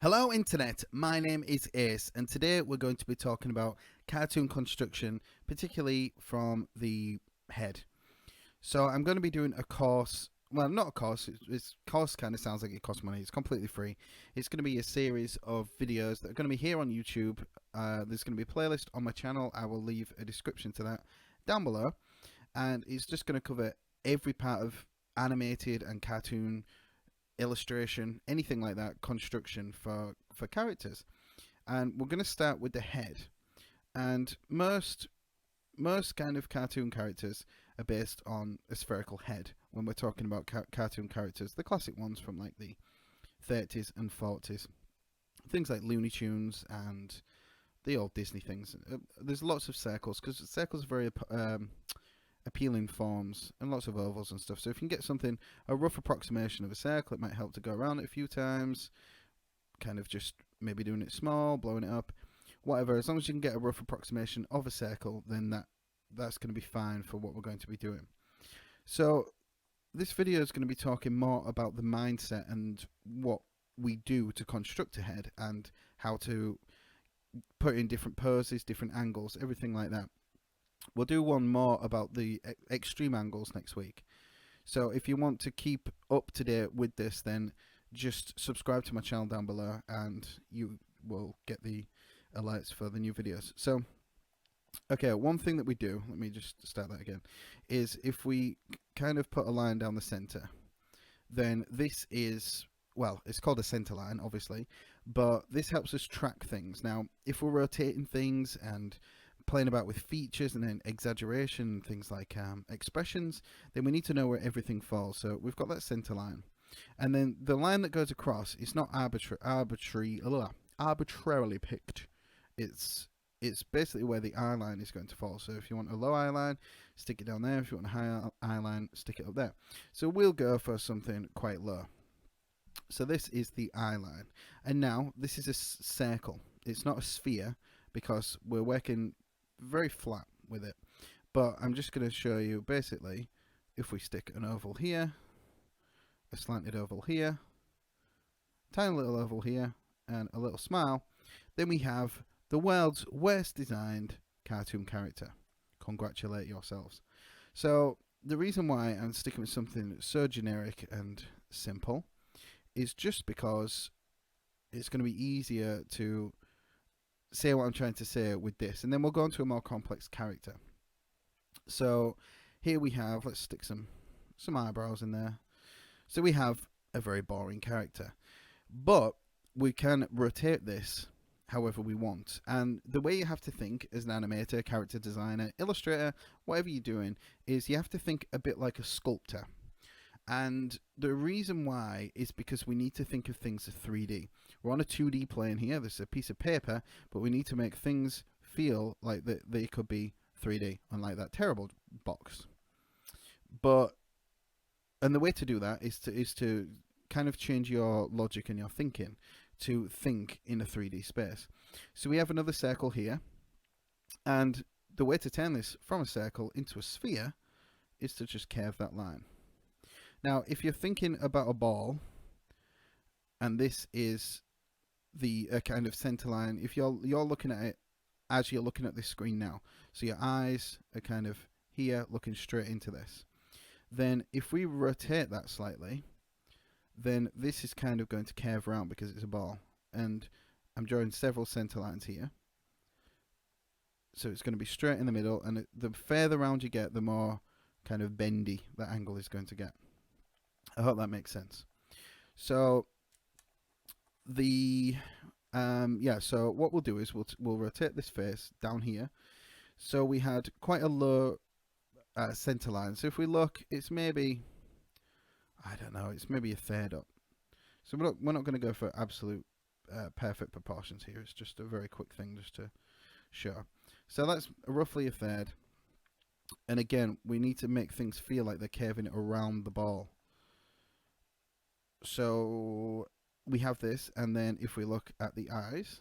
Hello Internet, my name is Ace and today we're going to be talking about cartoon construction, particularly from the head. So I'm going to be doing a course, well not a course, it's course kind of sounds like it costs money, it's completely free. It's going to be a series of videos that are going to be here on YouTube. There's going to be a playlist on my channel, I will leave a description to that down below, and it's just going to cover every part of animated and cartoon illustration, anything like that, construction for characters. And we're going to start with the head. And most kind of cartoon characters are based on a spherical head. When we're talking about cartoon characters, the classic ones from like the 30s and 40s, things like Looney Tunes and the old Disney things. There's lots of circles because circles are very appealing forms and lots of ovals and stuff. So if you can get something, a rough approximation of a circle, it might help to go around it a few times, kind of just maybe doing it small, blowing it up, whatever. As long as you can get a rough approximation of a circle, then that's going to be fine for what we're going to be doing. So this video is going to be talking more about the mindset and what we do to construct a head and how to put in different poses, different angles, everything like that. We'll do one more about the extreme angles next week. So if you want to keep up to date with this, then just subscribe to my channel down below and you will get the alerts for the new videos. So, okay, one thing that we do, let me just start that again, is if we kind of put a line down the center, then this is, well, it's called a center line, obviously, but this helps us track things. Now, if we're rotating things and playing about with features and then exaggeration and things like expressions, then we need to know where everything falls. So we've got that center line, and then the line that goes across is not arbitrarily picked. It's basically where the eye line is going to fall. So if you want a low eye line, stick it down there. If you want a high eye line, stick it up there. So we'll go for something quite low. So this is the eye line, and now this is a circle. It's not a sphere because we're working very flat with it, but I'm just going to show you basically if we stick an oval here, a slanted oval here, tiny little oval here, and a little smile, then we have the world's worst designed cartoon character. Congratulate yourselves. So the reason why I'm sticking with something so generic and simple is just because it's going to be easier to say what I'm trying to say with this, and then we'll go on to a more complex character. So here we have, let's stick some eyebrows in there. So we have a very boring character, but we can rotate this however we want. And the way you have to think as an animator, character designer, illustrator, whatever you're doing, is you have to think a bit like a sculptor. And the reason why is because we need to think of things as 3D. We're on a 2D plane here. This is a piece of paper, but we need to make things feel like they could be 3D, unlike that terrible box. And the way to do that is to kind of change your logic and your thinking to think in a 3D space. So we have another circle here, and the way to turn this from a circle into a sphere is to just curve that line. Now, if you're thinking about a ball, and this is the kind of center line, if you're looking at it as you're looking at this screen now, so your eyes are kind of here looking straight into this, then if we rotate that slightly, then this is kind of going to curve around because it's a ball, and I'm drawing several center lines here. So it's going to be straight in the middle, and the further round you get, the more kind of bendy that angle is going to get. I hope that makes sense. So so what we'll do is we'll rotate this face down here. So we had quite a low center line. So if we look, it's maybe, I don't know, it's maybe a third up. So we're not going to go for absolute perfect proportions here. It's just a very quick thing just to show. So that's roughly a third. And again, we need to make things feel like they're curving it around the ball. So we have this, and then if we look at the eyes,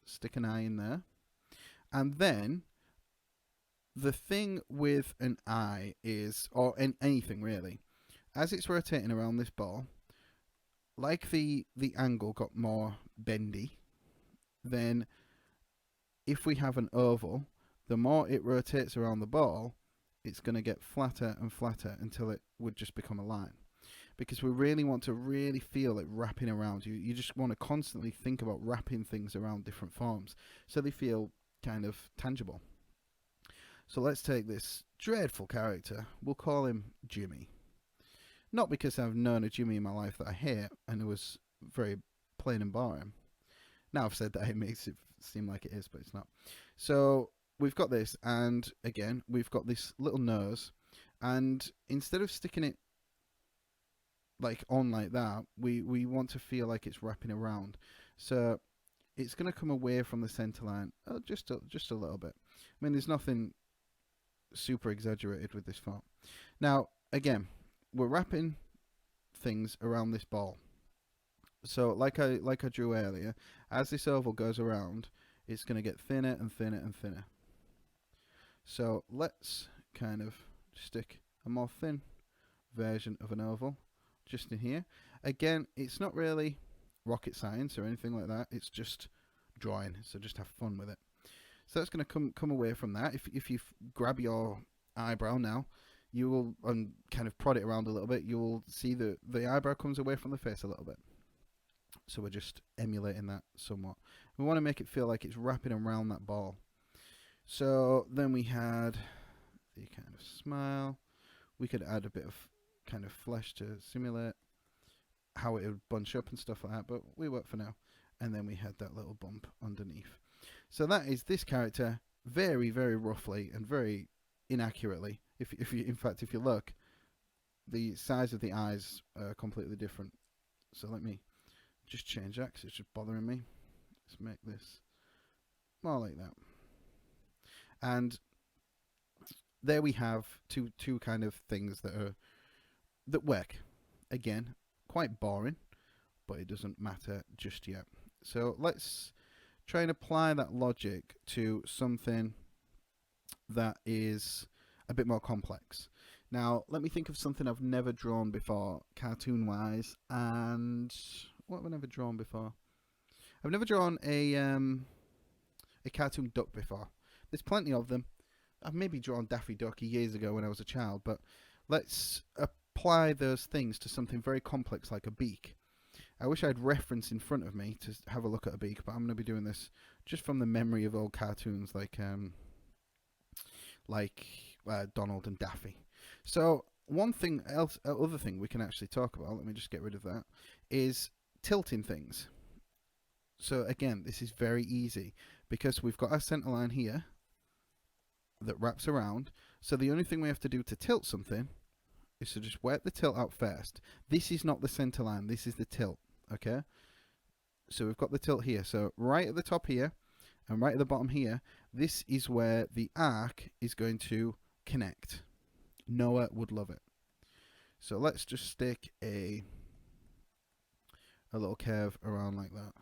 stick an eye in there, and then the thing with an eye is, or anything really, as it's rotating around this ball, like the angle got more bendy, then if we have an oval, the more it rotates around the ball, it's going to get flatter and flatter until it would just become a line. Because we really want to really feel it wrapping around you. You just want to constantly think about wrapping things around different forms so they feel kind of tangible. So let's take this dreadful character. We'll call him Jimmy. Not because I've known a Jimmy in my life that I hate and it was very plain and boring. Now I've said that, it makes it seem like it is, but it's not. So we've got this, and again, we've got this little nose, and instead of sticking it like on like that, we want to feel like it's wrapping around. So it's going to come away from the center line just a little bit. I mean, there's nothing super exaggerated with this font. Now, again, we're wrapping things around this ball. So like I drew earlier, as this oval goes around, it's going to get thinner and thinner and thinner. So let's kind of stick a more thin version of an oval just in here. Again, it's not really rocket science or anything like that. It's just drawing, so just have fun with it. So that's going to come away from that. If you grab your eyebrow now, you will kind of prod it around a little bit. You will see the eyebrow comes away from the face a little bit. So we're just emulating that somewhat. We want to make it feel like it's wrapping around that ball. So then we had the kind of smile. We could add a bit of kind of flesh to simulate how it would bunch up and stuff like that, but we won't for now. And then we had that little bump underneath. So that is this character, very, very roughly and very inaccurately. If you, in fact, if you look, the size of the eyes are completely different. So let me just change that because it's just bothering me. Let's make this more like that. And there we have two kind of things that work. Again, quite boring, but it doesn't matter just yet. So let's try and apply that logic to something that is a bit more complex. Now, let me think of something I've never drawn before, cartoon-wise. And what have I never drawn before? I've never drawn a cartoon duck before. There's plenty of them. I've maybe drawn Daffy Duck years ago when I was a child, but let's apply those things to something very complex like a beak. I wish I had reference in front of me to have a look at a beak, but I'm going to be doing this just from the memory of old cartoons like Donald and Daffy. So one thing else, other thing we can actually talk about, let me just get rid of that, is tilting things. So again, this is very easy because we've got our center line here that wraps around. So the only thing we have to do to tilt something is to just work the tilt out first. This is not the center line, this is the tilt, okay? So we've got the tilt here. So right at the top here and right at the bottom here, this is where the arc is going to connect. Noah would love it. So let's just stick a little curve around like that.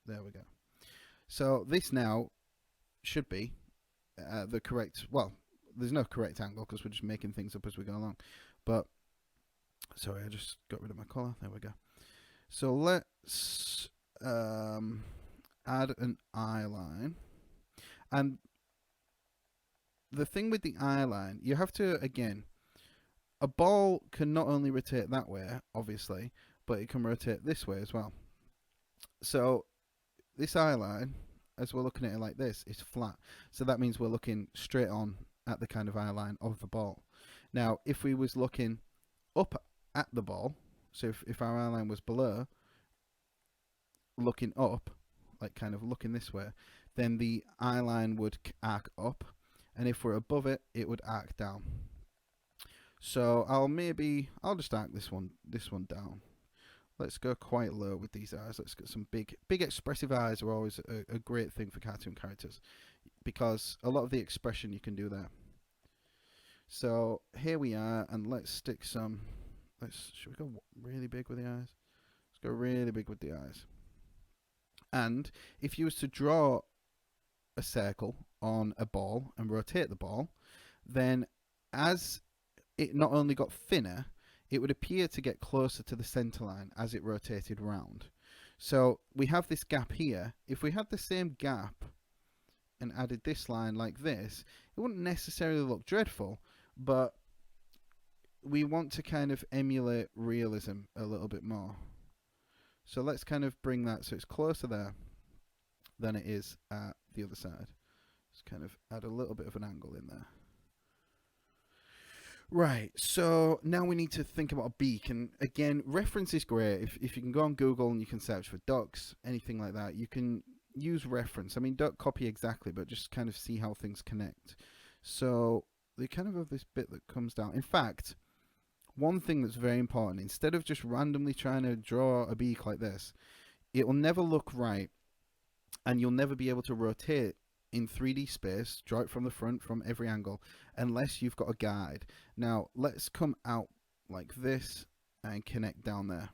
There we go. So this now should be the correct, well, there's no correct angle because we're just making things up as we go along. But, sorry, I just got rid of my color. There we go. So let's add an eye line. And the thing with the eye line, you have to, again, a ball can not only rotate that way, obviously, but it can rotate this way as well. So this eye line, as we're looking at it like this, is flat. So that means we're looking straight on at the kind of eye line of the ball. Now, if we was looking up at the ball, so if our eye line was below, looking up, like kind of looking this way, then the eye line would arc up, and if we're above it, it would arc down. So I'll just arc this one down. Let's go quite low with these eyes. Let's get some big expressive eyes are always a great thing for cartoon characters because a lot of the expression you can do there. So here we are, and let's stick some. Should we go really big with the eyes? Let's go really big with the eyes. And if you was to draw a circle on a ball and rotate the ball, then as it not only got thinner, it would appear to get closer to the center line as it rotated round. So we have this gap here. If we had the same gap and added this line like this, it wouldn't necessarily look dreadful, but we want to kind of emulate realism a little bit more. So let's kind of bring that so it's closer there than it is at the other side. Just kind of add a little bit of an angle in there. Right, so now we need to think about a beak, and again, reference is great. If you can go on Google and you can search for ducks, anything like that, you can use reference. I mean, don't copy exactly, but just kind of see how things connect. So they kind of have this bit that comes down. In fact, one thing that's very important, instead of just randomly trying to draw a beak like this, it will never look right, and you'll never be able to rotate in 3D space, draw it from the front, from every angle, unless you've got a guide. Now, let's come out like this and connect down there.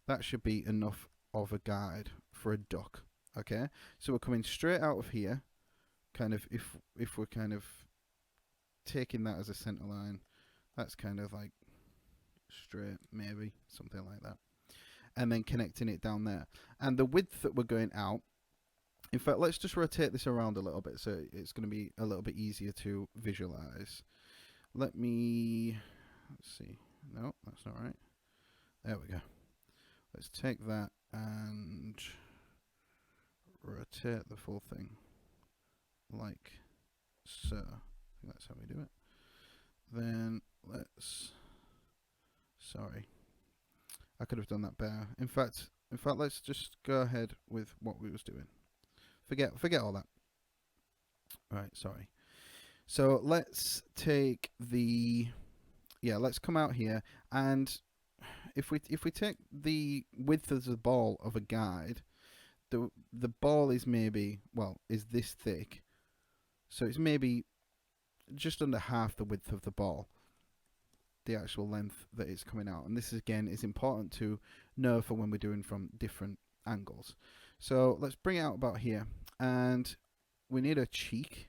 That should be enough of a guide for a duck, okay? So we're coming straight out of here, kind of, if we're kind of taking that as a center line, that's kind of like straight, maybe, something like that. And then connecting it down there. And the width that we're going out, in fact, let's just rotate this around a little bit so it's going to be a little bit easier to visualize. Let's see. No, that's not right. There we go. Let's take that and rotate the full thing like so. I think that's how we do it. Then sorry. I could have done that better. In fact, let's just go ahead with what we was doing. Forget all that. Right, sorry. So let's take let's come out here, and if we take the width of the ball of a guide, the ball is maybe, well, is this thick. So it's maybe just under half the width of the ball, the actual length that it's coming out. And this again is important to know for when we're doing from different angles. So let's bring it out about here, and we need a cheek,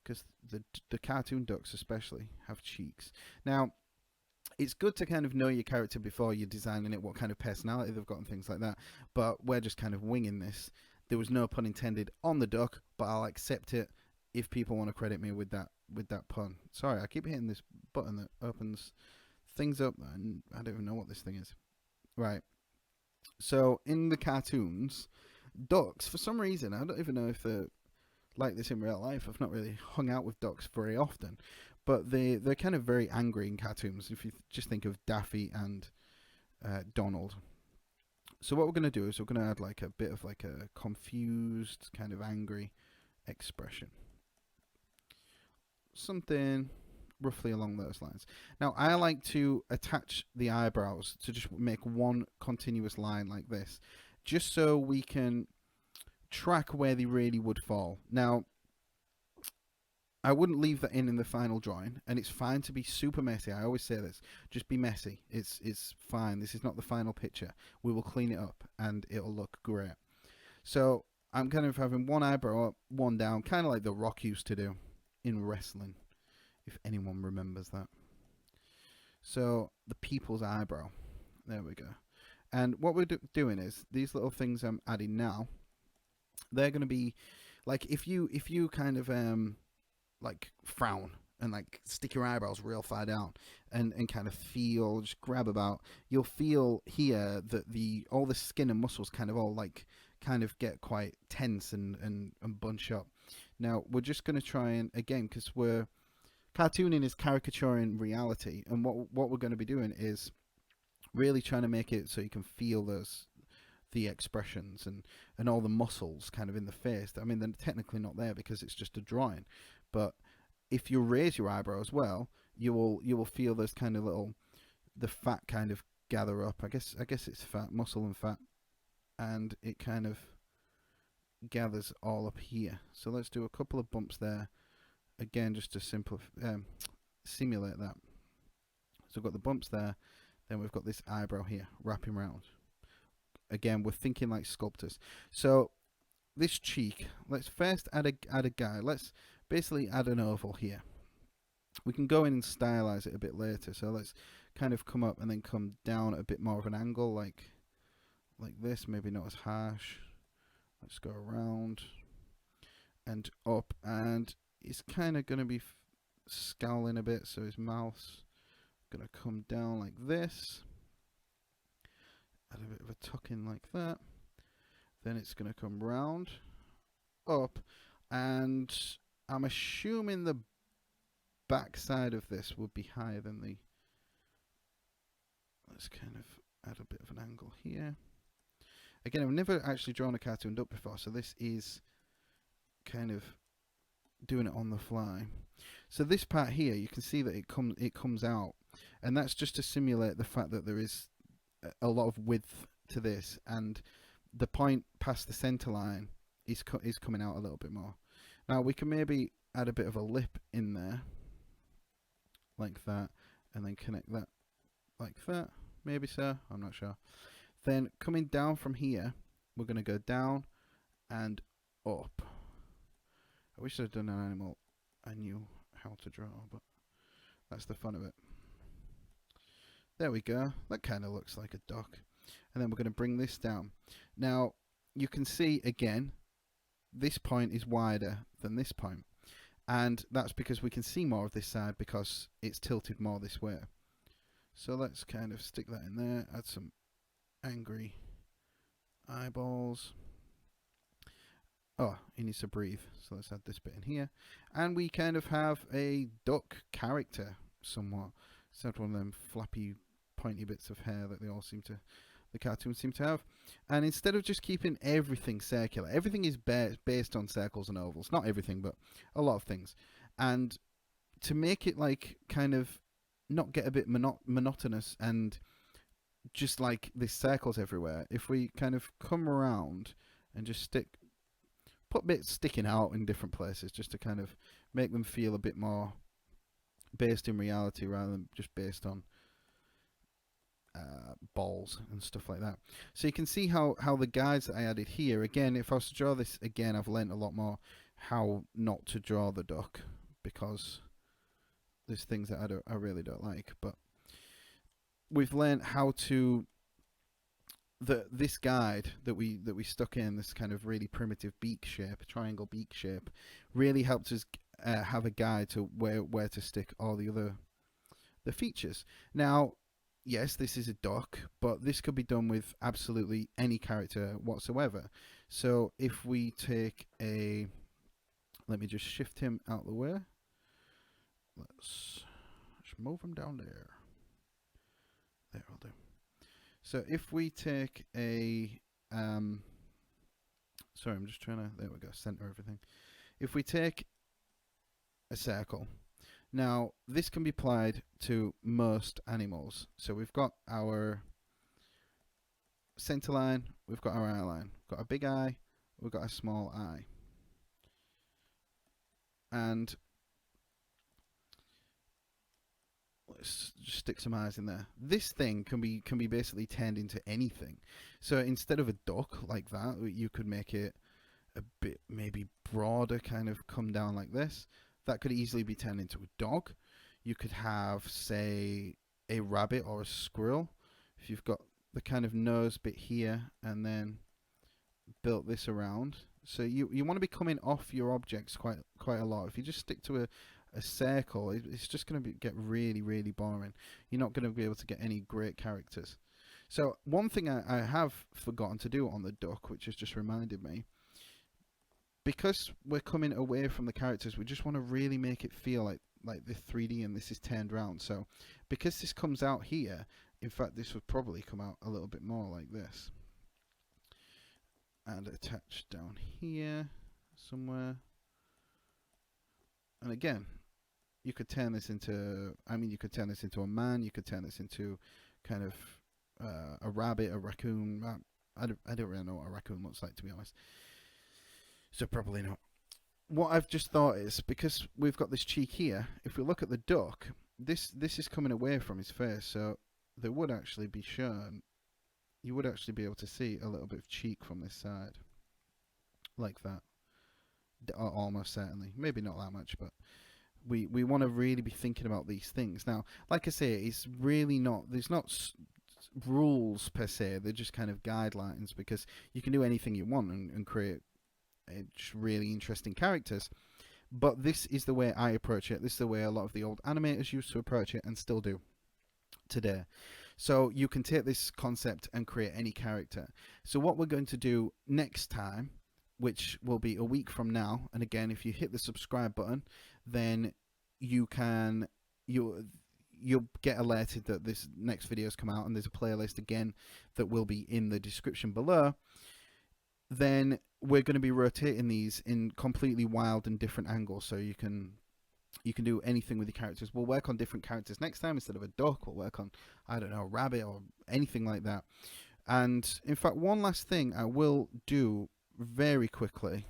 because the cartoon ducks especially have cheeks. Now, it's good to kind of know your character before you're designing it, what kind of personality they've got and things like that, but we're just kind of winging this. There was no pun intended on the duck, but I'll accept it if people want to credit me with that pun. Sorry, I keep hitting this button that opens things up, and I don't even know what this thing is. Right. So in the cartoons, ducks, for some reason, I don't even know if they're like this in real life. I've not really hung out with ducks very often, but they're kind of very angry in cartoons. If you just think of Daffy and Donald. So what we're going to do is we're going to add like a bit of like a confused, kind of angry expression. Something roughly along those lines. Now, I like to attach the eyebrows to just make one continuous line like this, just so we can track where they really would fall. Now, I wouldn't leave that in the final drawing, and it's fine to be super messy. I always say this, just be messy. It's fine. This is not the final picture. We will clean it up, and it'll look great. So I'm kind of having one eyebrow up, one down, kind of like The Rock used to do in wrestling, if anyone remembers that. So the people's eyebrow, there we go. And what we're doing is these little things I'm adding now, they're going to be like, if you kind of like frown and like stick your eyebrows real far down and kind of feel, just grab about, you'll feel here that all the skin and muscles kind of get quite tense and bunch up. Now, we're just going to try and, again, because cartooning is caricaturing reality, and what we're going to be doing is really trying to make it so you can feel the expressions and all the muscles kind of in the face. I mean, they're technically not there because it's just a drawing, but if you raise your eyebrow as well, you will feel those kind of the fat kind of gather up. I guess it's fat, muscle and fat, and it kind of gathers all up here. So let's do a couple of bumps there again, just to simulate that. So we've got the bumps there, then we've got this eyebrow here wrapping around. Again, we're thinking like sculptors. So this cheek, let's first add a guy. Let's basically add an oval here. We can go in and stylize it a bit later. So let's kind of come up and then come down at a bit more of an angle, like this. Maybe not as harsh. Let's go around and up, and he's kind of going to be scowling a bit, so his mouth's going to come down like this. Add a bit of a tuck in like that. Then it's going to come round, up, and I'm assuming the back side of this would be higher than the... Let's kind of add a bit of an angle here. Again, I've never actually drawn a cartoon duck before, so this is kind of doing it on the fly. So this part here, you can see that it comes out, and that's just to simulate the fact that there is a lot of width to this, and the point past the center line is coming out a little bit more. Now we can maybe add a bit of a lip in there, like that, and then connect that like that. Maybe so, I'm not sure. Then coming down from here, we're going to go down and up. I wish I'd done an animal I knew how to draw, but that's the fun of it. There we go. That kind of looks like a duck. And then we're going to bring this down. Now, you can see, again, this point is wider than this point. And that's because we can see more of this side because it's tilted more this way. So let's kind of stick that in there, add some angry eyeballs. Oh, he needs to breathe, so let's add this bit in here. And we kind of have a duck character, somewhat. It's had one of them flappy, pointy bits of hair that the cartoons seem to have. And instead of just keeping everything circular, everything is based on circles and ovals. Not everything, but a lot of things. And to make it like kind of not get a bit monotonous and just like there's circles everywhere, if we kind of come around and just put bits sticking out in different places just to kind of make them feel a bit more based in reality rather than just based on balls and stuff like that. So you can see how the guides that I added here, again, if I was to draw this again, I've learnt a lot more how not to draw the duck because there's things that I really don't like, but we've learnt how to this guide that we stuck in, this kind of really primitive beak shape, triangle beak shape, really helped us have a guide to where to stick all the features. Now, yes, this is a duck, but this could be done with absolutely any character whatsoever. So if we take let me just shift him out of the way. Let's move him down there. There, I'll do. So if we take sorry, I'm just trying to, there we go, center everything. If we take a circle, now this can be applied to most animals. So we've got our center line, we've got our eye line, we've got a big eye, we've got a small eye. And let's just stick some eyes in there. This thing can be basically turned into anything. So instead of a duck like that, you could make it a bit maybe broader, kind of come down like this. That could easily be turned into a dog. You could have, say, a rabbit or a squirrel. If you've got the kind of nose bit here and then built this around. So you want to be coming off your objects quite a lot. If you just stick to a circle, it's just going to get really, really boring. You're not going to be able to get any great characters. So one thing I have forgotten to do on the duck, which has just reminded me, because we're coming away from the characters, we just want to really make it feel like the 3D and this is turned around. So because this comes out here, in fact this would probably come out a little bit more like this. And attach down here somewhere. And again, you could turn this into, you could turn this into a man, you could turn this into kind of a rabbit, a raccoon. I don't really know what a raccoon looks like, to be honest. So probably not. What I've just thought is, because we've got this cheek here, if we look at the duck, this is coming away from his face, so there would actually be shown, you would actually be able to see a little bit of cheek from this side. Like that. Almost certainly. Maybe not that much, but We want to really be thinking about these things. Now, like I say, it's really not, there's not rules per se, they're just kind of guidelines, because you can do anything you want and create just really interesting characters. But this is the way I approach it. This is the way a lot of the old animators used to approach it and still do today. So you can take this concept and create any character. So what we're going to do next time, which will be a week from now, and again, if you hit the subscribe button, then you'll get alerted that this next video has come out, and there's a playlist again that will be in the description below. Then we're going to be rotating these in completely wild and different angles, so you can do anything with your characters. We'll work on different characters next time. Instead of a duck, we'll work on, I don't know, a rabbit or anything like that. And in fact, one last thing I will do very quickly,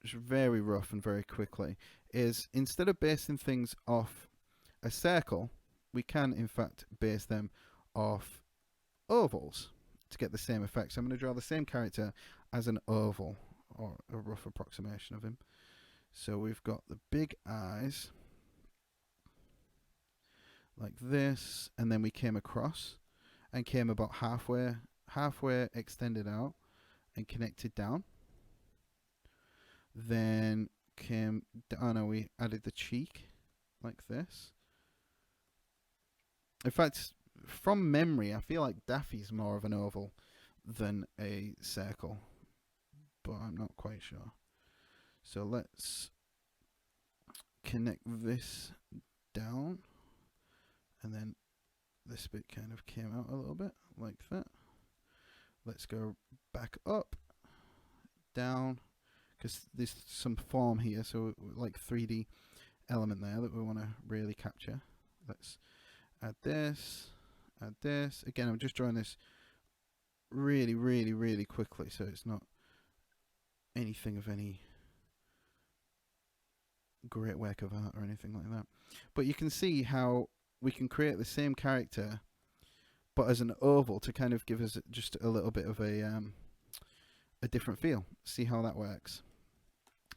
just very rough and very quickly, is instead of basing things off a circle, we can in fact base them off ovals to get the same effect. So I'm going to draw the same character as an oval, or a rough approximation of him. So we've got the big eyes like this, and then we came across and came about halfway extended out and connected down. Then came down, and we added the cheek like this. In fact, from memory, I feel like Daffy's more of an oval than a circle, but I'm not quite sure. So let's connect this down, and then this bit kind of came out a little bit like that. Let's go back up, down, because there's some form here, so like 3D element there that we want to really capture. Let's add this, add this. Again, I'm just drawing this really, really, really quickly, so it's not anything of any great work of art or anything like that. But you can see how we can create the same character, but as an oval, to kind of give us just a little bit of a different feel. See how that works.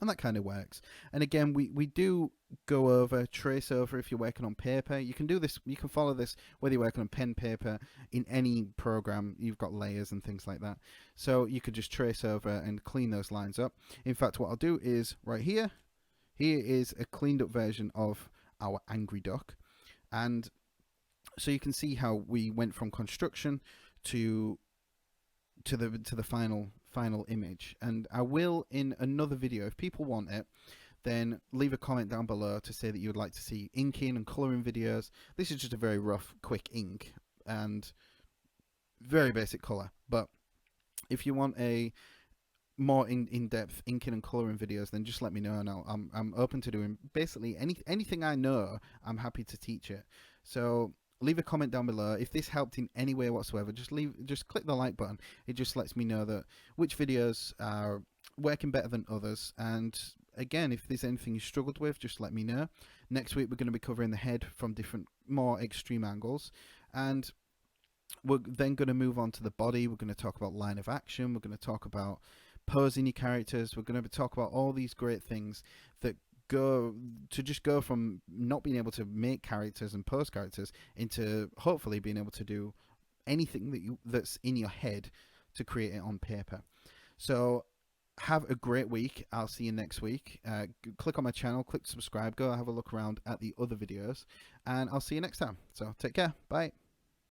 And that kind of works. And again, we do go over, trace over if you're working on paper. You can do this, you can follow this whether you're working on pen, paper, in any program. You've got layers and things like that. So you could just trace over and clean those lines up. In fact, what I'll do is right here is a cleaned up version of our angry duck. And so you can see how we went from construction to the final image. And I will, in another video, if people want it, then leave a comment down below to say that you would like to see inking and colouring videos. This is just a very rough, quick ink and very basic colour. But if you want a more in-depth inking and colouring videos, then just let me know, and I'm open to doing basically anything I know. I'm happy to teach it. So leave a comment down below. If this helped in any way whatsoever, just click the like button. It just lets me know that which videos are working better than others. And again, if there's anything you struggled with, just let me know. Next week we're going to be covering the head from different, more extreme angles, and we're then going to move on to the body. We're going to talk about line of action. We're going to talk about posing your characters. We're going to talk about all these great things that go from not being able to make characters and pose characters into hopefully being able to do anything that's in your head to create it on paper. So have a great week. I'll see you next week. Click on my channel, click subscribe, go have a look around at the other videos, and I'll see you next time. So take care. Bye.